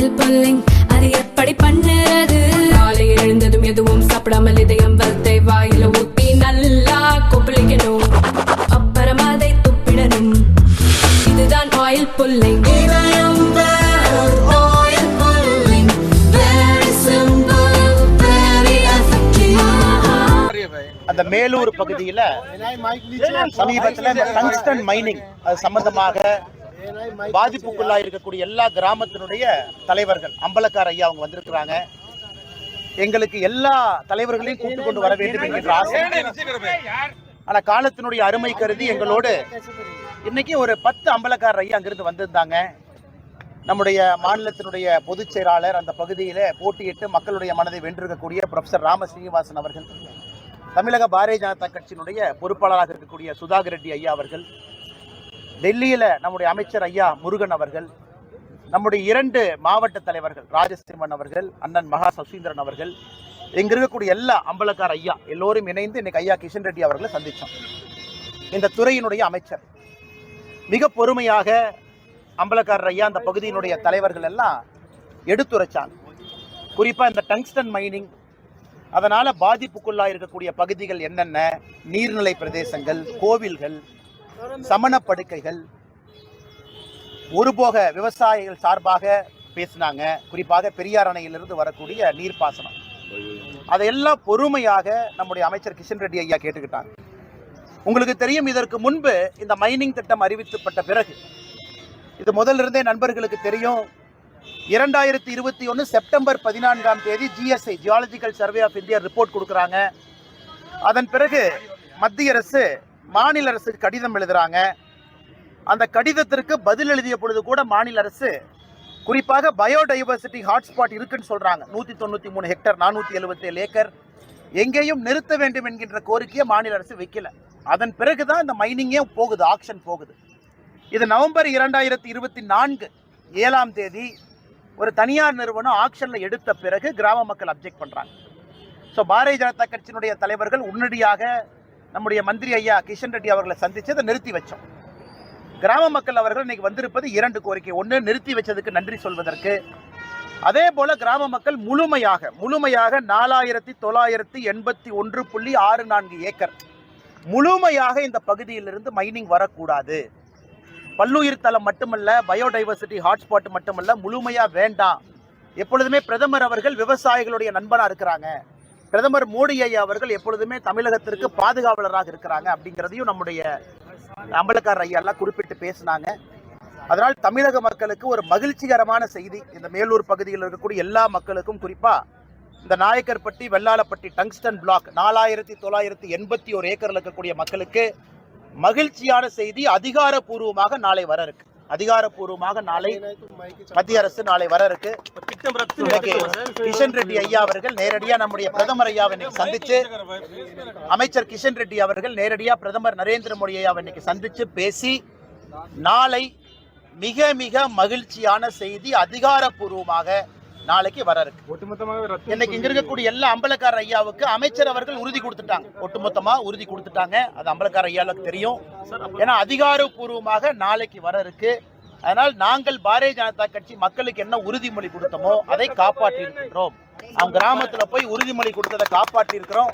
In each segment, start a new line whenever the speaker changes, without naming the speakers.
Oil pulling அது எப்படி பண்ணுறது? காலையில் எழுந்ததும் எதுவும் சாப்பிடாமல் இதயம் வளத்தை வாயில ஊத்தி நல்லா கொப்பளிக்கணும், அப்புறம் அதை துப்பிடணும். இதுதான் ஆயில் புல்லிங்.
அந்த மேலூர் பகுதியில சமீபத்தில் டங்ஸ்டன் மைனிங் அது சம்பந்தமாக பாதிப்புக்குள்ளா இருக்கக்கூடிய எல்லா கிராமத்தினுடைய தலைவர்கள் அம்பலக்கார் ஐயா அவங்க வந்திருக்கிறாங்க. எங்களுக்கு எல்லா தலைவர்களையும் கூப்பிட்டு கொண்டு வர வேண்டும் என்கின்ற ஆசை. ஆனா காலத்தினுடைய அருமை கருதி எங்களோடு இன்னைக்கு ஒரு 10 அம்பலக்கார் ஐயா அங்கிருந்து வந்திருந்தாங்க. நம்முடைய மாநிலத்தினுடைய பொதுச் செயலாளர் அந்த பகுதியில போட்டியிட்டு மக்களுடைய மனதை வென்றிருக்கக்கூடிய ப்ரொஃபசர் ராம ஸ்ரீனிவாசன் அவர்கள், தமிழக பாரதிய ஜனதா கட்சியினுடைய பொறுப்பாளராக இருக்கக்கூடிய சுதாகர் ரெட்டி ஐயா அவர்கள், டெல்லியில நம்முடைய அமைச்சர் ஐயா முருகன் அவர்கள், நம்முடைய 2 மாவட்ட தலைவர்கள் ராஜஸ்திமன் அவர்கள், அண்ணன் மகா சசீந்திரன் அவர்கள், இங்க இருக்கக்கூடிய எல்லா அம்பலக்கார் ஐயா எல்லோரும் இணைந்து இன்னைக்கு ஐயா கிஷன் ரெட்டி அவர்களை சந்திச்சோம். இந்த துறையினுடைய அமைச்சர் மிக பொறுமையாக அம்பலக்காரர் ஐயா அந்த பகுதியினுடைய தலைவர்கள் எல்லாம் எடுத்துரைச்சாங்க. குறிப்பா இந்த டங்ஸ்டன் மைனிங் அதனால பாதிப்புக்குள்ளா இருக்கக்கூடிய பகுதிகள் என்னென்ன, நீர்நிலை பிரதேசங்கள், கோவில்கள், சமண படுக்கைகள், ஒருபோக விவசாயிகள் சார்பாக பேசினாங்க. குறிப்பாக பெரியார் அணையிலிருந்து வரக்கூடிய நீர்ப்பாசனம் அதையெல்லாம் பொறுமையாக நம்முடைய அமைச்சர் கிஷன் ரெட்டி ஐயா கேட்டுக்கிட்டாங்க. உங்களுக்கு தெரியும், இதற்கு முன்பு இந்த மைனிங் திட்டம் அறிவிக்கப்பட்ட பிறகு, இது முதலிருந்தே நண்பர்களுக்கு தெரியும், 2021 செப்டம்பர் 14ஆம் தேதி GSI geological survey of India report கொடுக்குறாங்க. அதன் பிறகு மத்திய அரசு மாநில அரசுக்கு கடிதம் எழுதுறாங்க. அந்த கடிதத்திற்கு பதில் எழுதிய பொழுது கூட மாநில அரசு குறிப்பாக பயோடைவர்சிட்டி ஹாட்ஸ்பாட் இருக்குன்னு சொல்றாங்க. 193 ஹெக்டர் 477 ஏக்கர் எங்கேயும் நிறுத்த வேண்டும் என்கின்ற கோரிக்கையை மாநில அரசு வைக்கல. அதன் பிறகுதான் இந்த மைனிங்கே போகுது, ஆக்ஷன் போகுது. இது நவம்பர் 2024 7ஆம் தேதி ஒரு தனியார் நிறுவனம் ஆக்ஷன்ல எடுத்த பிறகு கிராம மக்கள் அப்ஜெக்ட் பண்றாங்க. ஸோ பாரதிய ஜனதா கட்சியினுடைய தலைவர்கள் உடனடியாக நம்முடைய மந்திரி ஐயா கிஷன் ரெட்டி அவர்களை சந்திச்சு அதை நிறுத்தி வச்சோம். கிராம மக்கள் அவர்கள் இன்னைக்கு வந்திருப்பது 2 கோரிக்கை. ஒன்று, நிறுத்தி வச்சதுக்கு நன்றி சொல்வதற்கு. அதே போல கிராம மக்கள் முழுமையாக 4981.64 ஏக்கர் முழுமையாக இந்த பகுதியிலிருந்து மைனிங் வரக்கூடாது. பல்லுயிர் தளம் மட்டுமல்ல, பயோடைவர்சிட்டி ஹாட்ஸ்பாட் மட்டுமல்ல, முழுமையா வேண்டாம். எப்பொழுதுமே பிரதமர் அவர்கள் விவசாயிகளுடைய நண்பனா இருக்கிறாங்க. பிரதமர் மோடி ஐயா அவர்கள் எப்பொழுதுமே தமிழகத்திற்கு பாதுகாவலராக இருக்கிறாங்க அப்படிங்கிறதையும் நம்முடைய அம்பலக்காரர் ஐயா எல்லாம் குறிப்பிட்டு பேசினாங்க. அதனால் தமிழக மக்களுக்கு ஒரு மகிழ்ச்சிகரமான செய்தி. இந்த மேலூர் பகுதியில் இருக்கக்கூடிய எல்லா மக்களுக்கும், குறிப்பா இந்த நாயக்கர்பட்டி வெள்ளாளப்பட்டி டங்ஸ்டன் பிளாக் 4981 ஏக்கர்ல இருக்கக்கூடிய மக்களுக்கு மகிழ்ச்சியான செய்தி. அதிகாரப்பூர்வமாக நாளை வர இருக்கு. அதிகாரப்பூர்வமாக நாளை மத்திய அரசு நாளை வர இருக்கு. கிஷன் ரெட்டி ஐயா அவர்கள் நேரடியா நம்முடைய பிரதமர் ஐயாவை இன்னைக்கு சந்திச்சு, அமைச்சர் கிஷன் ரெட்டி அவர்கள் நேரடியா பிரதமர் நரேந்திர மோடி ஐயாவை இன்னைக்கு சந்திச்சு பேசி, நாளை மிக மிக மகிழ்ச்சியான செய்தி அதிகாரப்பூர்வமாக நாளைக்கு வர இருக்கு. இன்னைக்கு இங்க இருக்கக்கூடிய எல்லா அம்பலக்கார ஐயாவுக்கு அமைச்சர் அவர்கள் உறுதி கொடுத்துட்டாங்க, ஒட்டுமொத்தமா உறுதி கொடுத்துட்டாங்க. அது அம்பலக்கார ஐயாவுக்கு தெரியும். ஏன்னா அதிகாரப்பூர்வமாக நாளைக்கு வர இருக்கு. அதனால் நாங்கள் பாரதிய ஜனதா கட்சி மக்களுக்கு என்ன உறுதிமொழி கொடுத்தோமோ அதை காப்பாற்றி இருக்கின்றோம். அவங்க கிராமத்துல போய் உறுதிமொழி கொடுத்ததை காப்பாற்றி இருக்கிறோம்.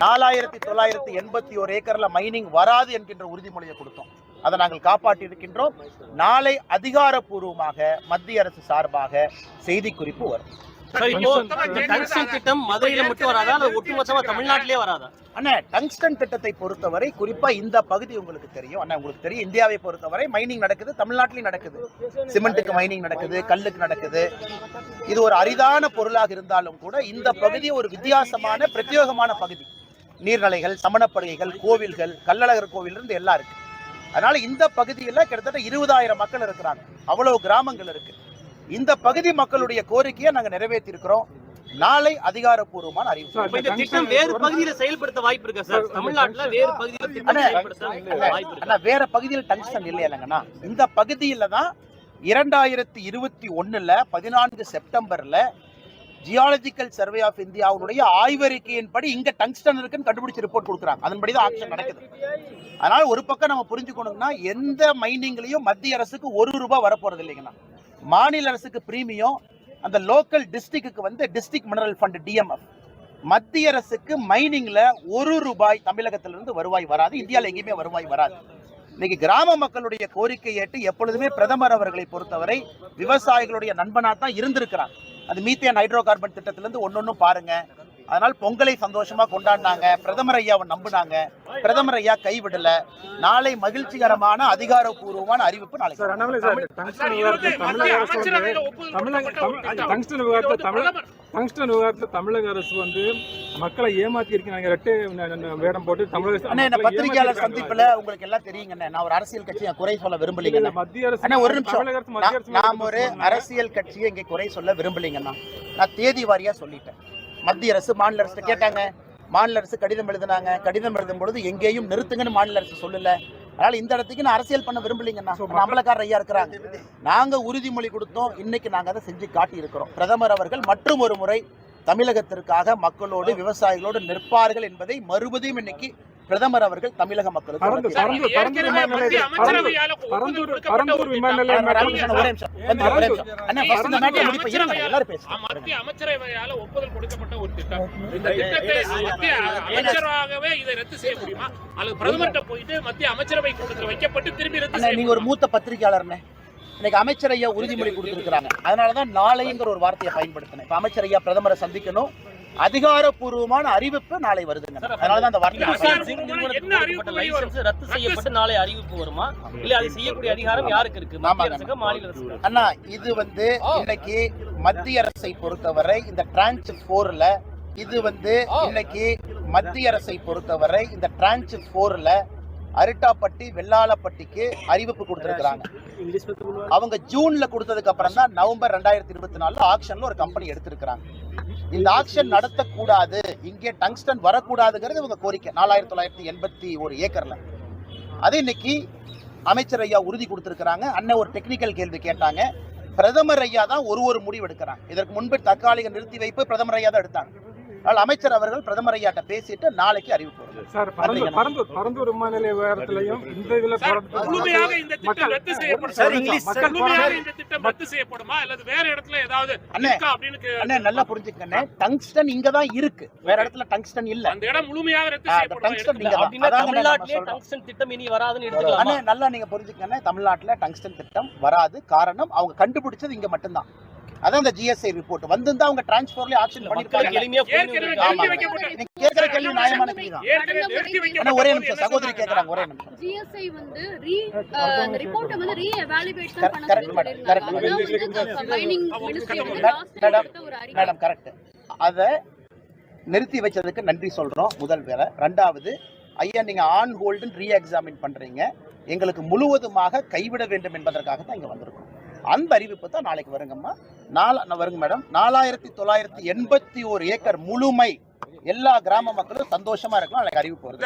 4981 ஏக்கர்ல மைனிங் வராது என்கின்ற உறுதிமொழியை கொடுத்தோம். அதை நாங்கள் காப்பாற்றி இருக்கின்றோம். நாளை அதிகாரப்பூர்வமாக மத்திய அரசு சார்பாக செய்தி குறிப்பு வரும்.
திட்டம் மதுரையில மட்டும் வராதா, ஒட்டுமொத்தமா தமிழ்நாட்டிலே வராதா?
அண்ணா, டங்ஸ்டன் திட்டத்தை பொறுத்தவரை குறிப்பா இந்த பகுதி உங்களுக்கு தெரியும். அண்ணா, உங்களுக்கு தெரியும், இந்தியாவை பொறுத்தவரை மைனிங் நடக்குது, தமிழ்நாட்டிலையும் நடக்குது. சிமெண்ட்டுக்கு மைனிங் நடக்குது, கல்லுக்கு நடக்குது. இது ஒரு அரிதான பொருளாக இருந்தாலும் கூட இந்த பகுதி ஒரு வித்தியாசமான பிரத்யேகமான பகுதி. நீர்நிலைகள், சமணப்படுகைகள், கோவில்கள், கள்ளழகர் கோவில் இருந்து எல்லாம் இருக்கு. அதனால இந்த பகுதியில் கிட்டத்தட்ட 20,000 மக்கள் இருக்கிறாங்க. அவ்வளவு கிராமங்கள் இருக்கு. இந்த பகுதி மக்களுடைய கோரிக்கையை நாங்க நிறைவேற்றி இருக்கிறோம். நாளை அதிகாரப்பூர்வமான அறிவிப்பு.
வேறு பகுதியில செயல்படுத்த வாய்ப்பு இருக்கா சார்? தமிழ்நாட்டுல வேறு பகுதியில்
வேற பகுதியில் டங்ஸ்டன் இல்லையாங்கண்ணா. இந்த பகுதியில தான் 2021 14 செப்டம்பர்ல ஜியாலஜிக்கல் சர்வே ஆஃப் இந்தியாவுடைய ஆய்வறிக்கையின்படி இங்க டங்ஸ்டன் இருக்குன்னு கண்டுபிடிச்சு ரிப்போர்ட் கொடுக்குறாங்க. அதன்படிதான் ஆக்ஷன் நடக்குது. அதனால ஒரு பக்கம் நம்ம புரிஞ்சுக்கணும்னா, எந்த மைனிங்லயும் மத்திய அரசுக்கு 1 ரூபாய் வரப்போறது இல்லைங்கண்ணா. மாநில அரசுக்கு பிரீமியம், அந்த லோக்கல் டிஸ்ட்ரிக்ட்டுக்கு வந்து டிஸ்ட்ரிக்ட் மினரல் ஃபண்ட் டிஎம்எஃப். மத்திய அரசுக்கு மைனிங்ல ₹1 தமிழகத்திலிருந்து வருவாய் வராது, இந்தியாவில் எங்கேயுமே வருவாய் வராது. இன்னைக்கு கிராம மக்களுடைய கோரிக்கை ஏற்று எப்பொழுதுமே பிரதமர் அவர்களை பொறுத்தவரை விவசாயிகளுடைய நண்பனா தான் இருந்திருக்கிறார். அது மீத்தேன் ஹைட்ரோ கார்பன் திட்டத்திலிருந்து ஒன்னொன்னும் பாருங்க. அதனால் பொங்கலை சந்தோஷமா கொண்டாடினாங்க, பிரதமர் ஐயாவை நம்பினாங்க, பிரதமர் ஐயா கைவிடல. நாளை மகிழ்ச்சிகரமான அதிகாரப்பூர்வமான அறிவிப்பு நாளைக்கு.
டங்ஸ்டன் விவகாரத்தை தமிழக அரசு வந்து மக்களை ஏமாத்தி இருக்காங்க. வேடம் போட்டு தமிழக
பத்திரிகையாளர் சந்திப்புல உங்களுக்கு எல்லாம் தெரியுங்க. நான் ஒரு அரசியல் கட்சியை குறை சொல்ல விரும்பலீங்க.
மத்திய அரசு
ஒரு நிமிஷம், நாம் ஒரு அரசியல் கட்சியை இங்க குறை சொல்ல விரும்பலீங்கன்னா நான் தேதி வாரியா சொல்லிட்டேன். மத்திய அரசு மாநில அரசு கேட்டாங்க, மாநில அரசு கடிதம் எழுதினாங்க. கடிதம் எழுதும் பொழுது எங்கேயும் நிறுத்துங்கன்னு மாநில அரசு சொல்லல. அதனால இந்த இடத்துக்கு நான் அரசியல் பண்ண விரும்பலீங்கன்னா. அமலக்காரர் ஐயா இருக்கிறாங்க, நாங்க உறுதிமொழி கொடுத்தோம், இன்னைக்கு நாங்க அதை செஞ்சு காட்டி இருக்கிறோம். பிரதமர் அவர்கள் மற்றும் ஒரு முறை தமிழகத்திற்காக மக்களோடு விவசாயிகளோடு நிற்பார்கள் என்பதை மறுபடியும் இன்னைக்கு பிரதமர் அவர்கள் தமிழக மக்களுக்கு நீங்க ஒரு மூத்த பத்திரிகையாளர், இன்னைக்கு அமைச்சர் ஐயா உறுதிமொழி கொடுத்திருக்கிறாங்க. அதனாலதான் நாளைங்கிற ஒரு வார்த்தையை பயன்படுத்தினேன். இப்ப அமைச்சர் ஐயா பிரதமரை சந்திக்கணும், அதிகாரப்பூர்வமான அறிவிப்பு நாளை வருதுங்க. அதனாலதான் அந்த வார்த்தை
ரத்து செய்யப்பட்டு நாளை அறிவிப்பு வருமா, இல்ல அது செய்யக்கூடிய அதிகாரம் யாருக்கு இருக்கு? மத்திய அரசுக்கு, மாநில அரசுக்கு?
அண்ணா, இது வந்து இன்னைக்கு மத்திய அரசை பொறுத்தவரை இந்த டிரான்ச் 4ல இது வந்து இன்னைக்கு மத்திய அரசை பொறுத்தவரை இந்த டிரான்ச் 4ல அரிட்டாப்பட்டி வெள்ளாளப்பட்டிக்கு அறிவிப்பு கொடுத்திருக்கிறாங்க. அவங்க ஜூன்ல கொடுத்ததுக்கு அப்புறம் தான் நவம்பர் 2024 ஆக்ஷன்ல ஒரு கம்பெனி எடுத்திருக்கிறாங்க. இந்த ஆக்ஷன் நடத்தக்கூடாது, இங்கே டங்ஸ்டன் வரக்கூடாதுங்கிறது இவங்க கோரிக்கை. 4981 ஏக்கர்ல அது இன்னைக்கு அமைச்சர் ஐயா உறுதி கொடுத்திருக்கிறாங்க. அண்ணன் ஒரு டெக்னிக்கல் கேள்வி கேட்டாங்க, பிரதமர் ஐயா தான் ஒரு முடிவு எடுக்கிறாங்க. இதற்கு முன்பு தற்காலிக நிறுத்தி வைப்பு பிரதமர் ஐயா தான் எடுத்தாங்க. அமைச்சர் அவர்கள் பிரதமர் ஐயாட்ட பேசிட்டு நாளைக்கு அறிவிப்பு வரும்.
சார், பரந்தூர் விமான நிலைய விவகாரத்திலையும் இந்த இதுல
நல்லா புரிஞ்சுக்கண்ணே, டங்ஸ்டன் இங்க தான் இருக்கு, வேற இடத்துல டங்ஸ்டன் இல்ல.
அந்த இடம் முழுமையாக ரத்து
டங்ஸ்டன் இங்க
டங்ஸ்டன் திட்டம் இனி வராதுன்னு எடுத்துக்கலாம்.
நல்லா நீங்க புரிஞ்சுக்கண்ணே, தமிழ்நாட்டுல டங்ஸ்டன் திட்டம் வராது. காரணம் அவங்க கண்டுபிடிச்சது இங்க மட்டும்தான். அதான் இந்த GSI ரிப்போர்ட் வந்திருந்தா அவங்க டிரான்ஸ்போர்ட்ல ஆக்ஷன் பண்ணிருக்காங்க. கேக்குற கேள்வி நியாயமான கேள்விதான். ஒரே நிமிஷம் சகோதரி கேக்குறாங்க, ஒரே நிமிஷம்.
GSI வந்து அந்த ரிப்போர்ட்ட வந்து ரீஎவாலுவேட் தான் பண்ணனும். Mining ministry
madam correct. அத நிறுத்தி வச்சதுக்கு நன்றி சொல்றோம், முதல் வேலை. ரெண்டாவது, ஐயா நீங்க ஆன் ஹோல்டு ரீ எக்ஸாமின் பண்றீங்க, எங்களுக்கு முழுவதுமாக கைவிட வேண்டும் என்பதற்காக தான் இங்க வந்திருக்கோம். அந்த அறிவிப்பு தான் நாளைக்கு வருங்கம்மா. வருங்க மேடம். 4981 ஏக்கர் முழுமை எல்லா கிராம மக்களும் சந்தோஷமா இருக்கலாம். நாளைக்கு அறிவிப்பு வருது.